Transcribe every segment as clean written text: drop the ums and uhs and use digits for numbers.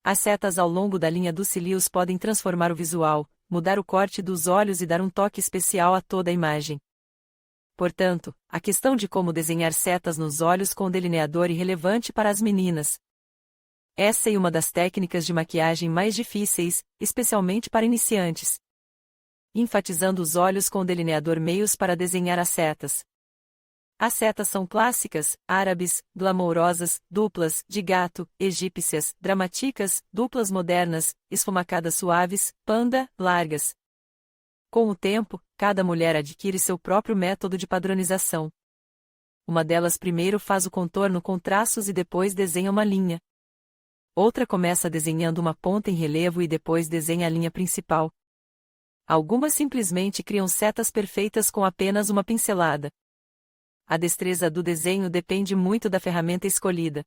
As setas ao longo da linha dos cílios podem transformar o visual, mudar o corte dos olhos e dar um toque especial a toda a imagem. Portanto, a questão de como desenhar setas nos olhos com delineador é relevante para as meninas. Essa é uma das técnicas de maquiagem mais difíceis, especialmente para iniciantes. Enfatizando os olhos com delineador meios para desenhar as setas. As setas são clássicas, árabes, glamourosas, duplas, de gato, egípcias, dramáticas, duplas modernas, esfumacadas suaves, panda, largas. Com o tempo, cada mulher adquire seu próprio método de padronização. Uma delas primeiro faz o contorno com traços e depois desenha uma linha. Outra começa desenhando uma ponta em relevo e depois desenha a linha principal. Algumas simplesmente criam setas perfeitas com apenas uma pincelada. A destreza do desenho depende muito da ferramenta escolhida.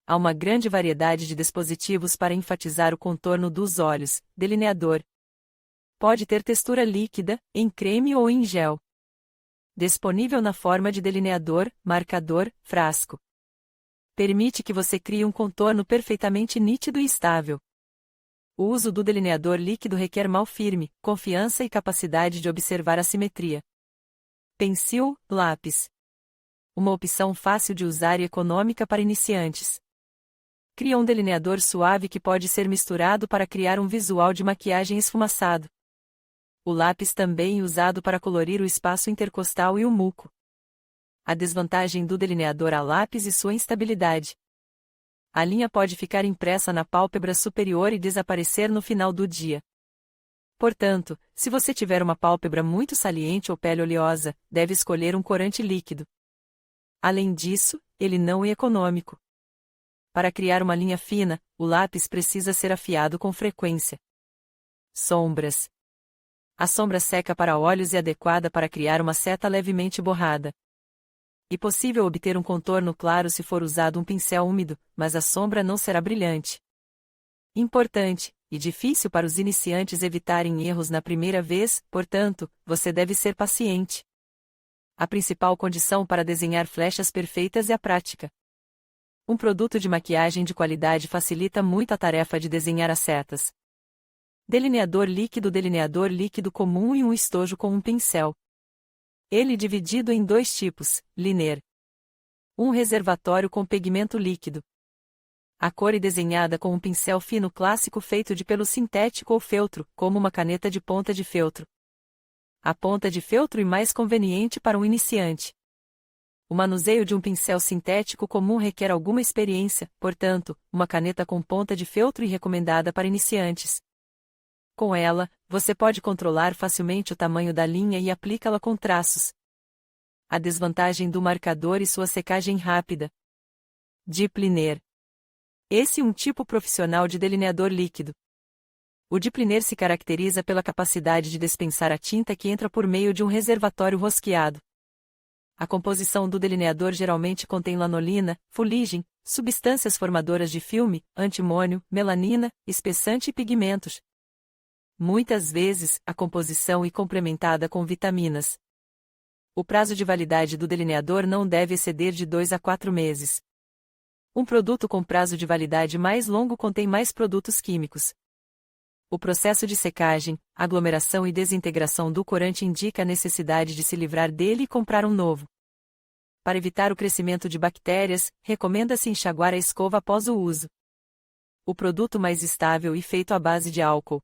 Há uma grande variedade de dispositivos para enfatizar o contorno dos olhos. Delineador. Pode ter textura líquida, em creme ou em gel. Disponível na forma de delineador, marcador, frasco. Permite que você crie um contorno perfeitamente nítido e estável. O uso do delineador líquido requer mão firme, confiança e capacidade de observar a simetria. Pencil, lápis. Uma opção fácil de usar e econômica para iniciantes. Cria um delineador suave que pode ser misturado para criar um visual de maquiagem esfumaçado. O lápis também é usado para colorir o espaço intercostal e o muco. A desvantagem do delineador a lápis e sua instabilidade. A linha pode ficar impressa na pálpebra superior e desaparecer no final do dia. Portanto, se você tiver uma pálpebra muito saliente ou pele oleosa, deve escolher um corante líquido. Além disso, ele não é econômico. Para criar uma linha fina, o lápis precisa ser afiado com frequência. Sombras. A sombra seca para olhos é adequada para criar uma seta levemente borrada. É possível obter um contorno claro se for usado um pincel úmido, mas a sombra não será brilhante. Importante, e difícil para os iniciantes evitarem erros na primeira vez, portanto, você deve ser paciente. A principal condição para desenhar flechas perfeitas é a prática. Um produto de maquiagem de qualidade facilita muito a tarefa de desenhar as setas. Delineador líquido comum e um estojo com um pincel. Ele é dividido em dois tipos, liner. Um reservatório com pigmento líquido. A cor é desenhada com um pincel fino clássico feito de pelo sintético ou feltro, como uma caneta de ponta de feltro. A ponta de feltro é mais conveniente para um iniciante. O manuseio de um pincel sintético comum requer alguma experiência, portanto, uma caneta com ponta de feltro é recomendada para iniciantes. Com ela, você pode controlar facilmente o tamanho da linha e aplicá-la com traços. A desvantagem do marcador e sua secagem rápida. Deep Liner. Esse é um tipo profissional de delineador líquido. O Deep Liner se caracteriza pela capacidade de dispensar a tinta que entra por meio de um reservatório rosqueado. A composição do delineador geralmente contém lanolina, fuligem, substâncias formadoras de filme, antimônio, melanina, espessante e pigmentos. Muitas vezes, a composição é complementada com vitaminas. O prazo de validade do delineador não deve exceder de 2 a 4 meses. Um produto com prazo de validade mais longo contém mais produtos químicos. O processo de secagem, aglomeração e desintegração do corante indica a necessidade de se livrar dele e comprar um novo. Para evitar o crescimento de bactérias, recomenda-se enxaguar a escova após o uso. O produto mais estável é feito à base de álcool.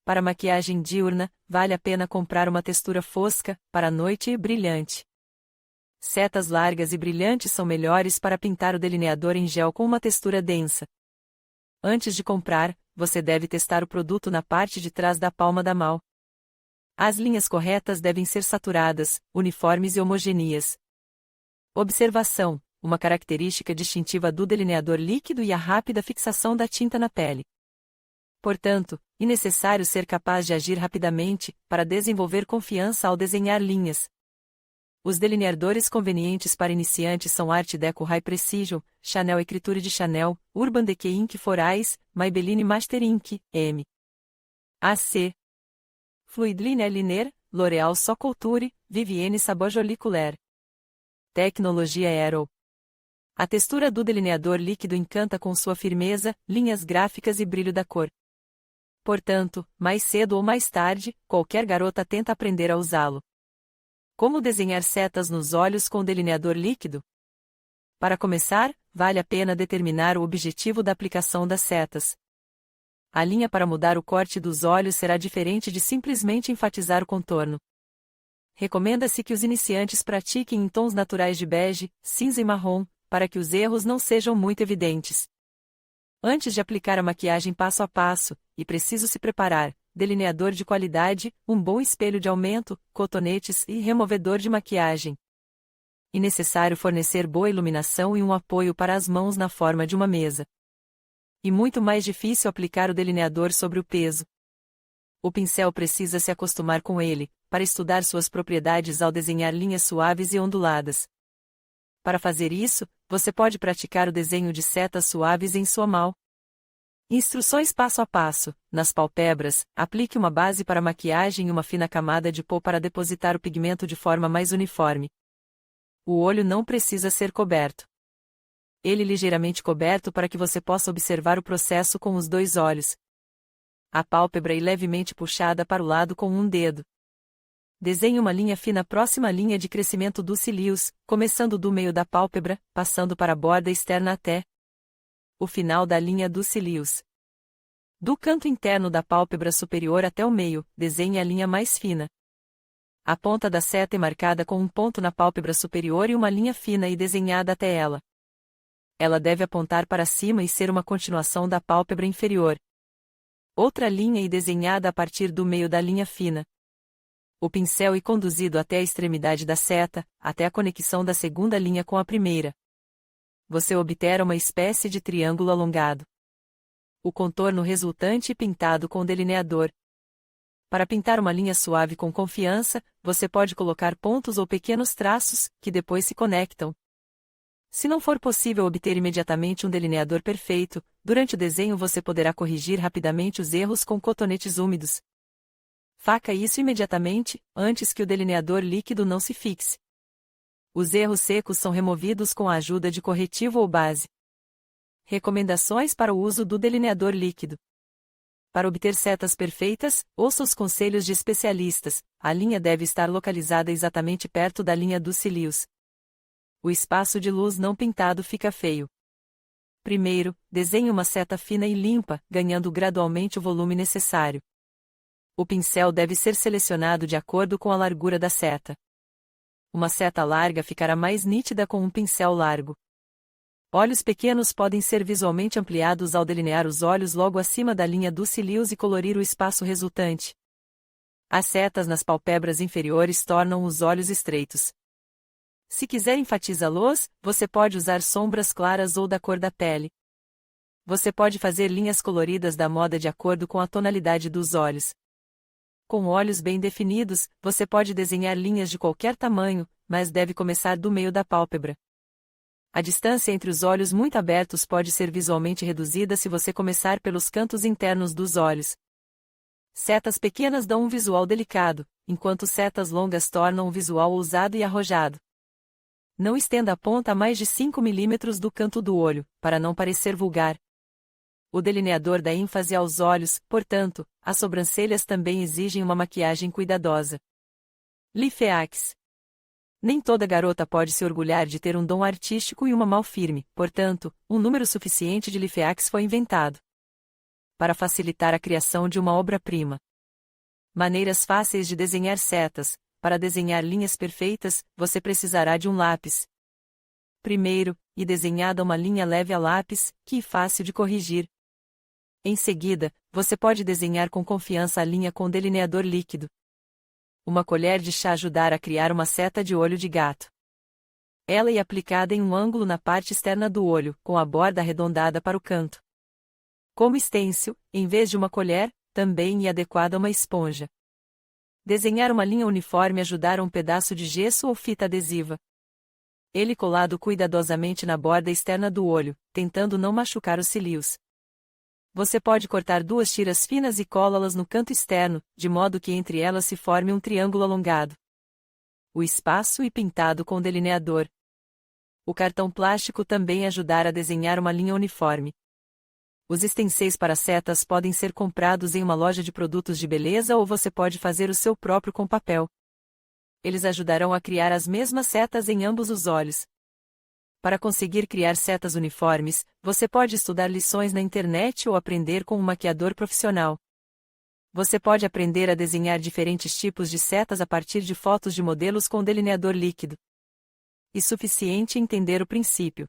Para maquiagem diurna, vale a pena comprar uma textura fosca, para a noite e brilhante. Setas largas e brilhantes são melhores para pintar o delineador em gel com uma textura densa. Antes de comprar, você deve testar o produto na parte de trás da palma da mão. As linhas corretas devem ser saturadas, uniformes e homogêneas. Observação: uma característica distintiva do delineador líquido e a rápida fixação da tinta na pele. Portanto, é necessário ser capaz de agir rapidamente, para desenvolver confiança ao desenhar linhas. Os delineadores convenientes para iniciantes são Art Deco High Precision, Chanel Écriture de Chanel, Urban Decay Ink for Eyes, Maybelline Master Ink, M. AC. Fluid Liner Liner, L'Oréal So Couture, Vivienne Sabot Jolie Couleur. Tecnologia Aero. A textura do delineador líquido encanta com sua firmeza, linhas gráficas e brilho da cor. Portanto, mais cedo ou mais tarde, qualquer garota tenta aprender a usá-lo. Como desenhar setas nos olhos com delineador líquido? Para começar, vale a pena determinar o objetivo da aplicação das setas. A linha para mudar o corte dos olhos será diferente de simplesmente enfatizar o contorno. Recomenda-se que os iniciantes pratiquem em tons naturais de bege, cinza e marrom, para que os erros não sejam muito evidentes. Antes de aplicar a maquiagem passo a passo, e preciso se preparar, delineador de qualidade, um bom espelho de aumento, cotonetes e removedor de maquiagem. E necessário fornecer boa iluminação e um apoio para as mãos na forma de uma mesa. E muito mais difícil aplicar o delineador sobre o peso. O pincel precisa se acostumar com ele, para estudar suas propriedades ao desenhar linhas suaves e onduladas. Para fazer isso, você pode praticar o desenho de setas suaves em sua mão. Instruções passo a passo. Nas pálpebras, aplique uma base para maquiagem e uma fina camada de pó para depositar o pigmento de forma mais uniforme. O olho não precisa ser coberto. Ele ligeiramente coberto para que você possa observar o processo com os dois olhos. A pálpebra é levemente puxada para o lado com um dedo. Desenhe uma linha fina próxima à linha de crescimento dos cílios, começando do meio da pálpebra, passando para a borda externa até o final da linha dos cílios. Do canto interno da pálpebra superior até o meio, desenhe a linha mais fina. A ponta da seta é marcada com um ponto na pálpebra superior e uma linha fina e desenhada até ela. Ela deve apontar para cima e ser uma continuação da pálpebra inferior. Outra linha e desenhada a partir do meio da linha fina. O pincel é conduzido até a extremidade da seta, até a conexão da segunda linha com a primeira. Você obterá uma espécie de triângulo alongado. O contorno resultante é pintado com delineador. Para pintar uma linha suave com confiança, você pode colocar pontos ou pequenos traços, que depois se conectam. Se não for possível obter imediatamente um delineador perfeito, durante o desenho você poderá corrigir rapidamente os erros com cotonetes úmidos. Faça isso imediatamente, antes que o delineador líquido não se fixe. Os erros secos são removidos com a ajuda de corretivo ou base. Recomendações para o uso do delineador líquido. Para obter setas perfeitas, ouça os conselhos de especialistas. A linha deve estar localizada exatamente perto da linha dos cílios. O espaço de luz não pintado fica feio. Primeiro, desenhe uma seta fina e limpa, ganhando gradualmente o volume necessário. O pincel deve ser selecionado de acordo com a largura da seta. Uma seta larga ficará mais nítida com um pincel largo. Olhos pequenos podem ser visualmente ampliados ao delinear os olhos logo acima da linha dos cílios e colorir o espaço resultante. As setas nas pálpebras inferiores tornam os olhos estreitos. Se quiser enfatizá-los, você pode usar sombras claras ou da cor da pele. Você pode fazer linhas coloridas da moda de acordo com a tonalidade dos olhos. Com olhos bem definidos, você pode desenhar linhas de qualquer tamanho, mas deve começar do meio da pálpebra. A distância entre os olhos muito abertos pode ser visualmente reduzida se você começar pelos cantos internos dos olhos. Setas pequenas dão um visual delicado, enquanto setas longas tornam um visual ousado e arrojado. Não estenda a ponta a mais de 5 mm do canto do olho, para não parecer vulgar. O delineador dá ênfase aos olhos, portanto, as sobrancelhas também exigem uma maquiagem cuidadosa. Liphaax. Nem toda garota pode se orgulhar de ter um dom artístico e uma mão firme, portanto, um número suficiente de Liphaax foi inventado para facilitar a criação de uma obra-prima. Maneiras fáceis de desenhar setas. Para desenhar linhas perfeitas, você precisará de um lápis. Primeiro, e desenhada uma linha leve a lápis, que é fácil de corrigir. Em seguida, você pode desenhar com confiança a linha com delineador líquido. Uma colher de chá ajudará a criar uma seta de olho de gato. Ela é aplicada em um ângulo na parte externa do olho, com a borda arredondada para o canto. Como stencil, em vez de uma colher, também é adequada uma esponja. Desenhar uma linha uniforme ajudará um pedaço de gesso ou fita adesiva. Ele colado cuidadosamente na borda externa do olho, tentando não machucar os cílios. Você pode cortar 2 tiras finas e colá-las no canto externo, de modo que entre elas se forme um triângulo alongado. O espaço é pintado com delineador. O cartão plástico também ajudará a desenhar uma linha uniforme. Os stencils para setas podem ser comprados em uma loja de produtos de beleza ou você pode fazer o seu próprio com papel. Eles ajudarão a criar as mesmas setas em ambos os olhos. Para conseguir criar setas uniformes, você pode estudar lições na internet ou aprender com um maquiador profissional. Você pode aprender a desenhar diferentes tipos de setas a partir de fotos de modelos com delineador líquido. É suficiente entender o princípio.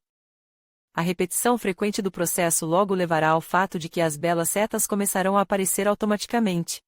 A repetição frequente do processo logo levará ao fato de que as belas setas começarão a aparecer automaticamente.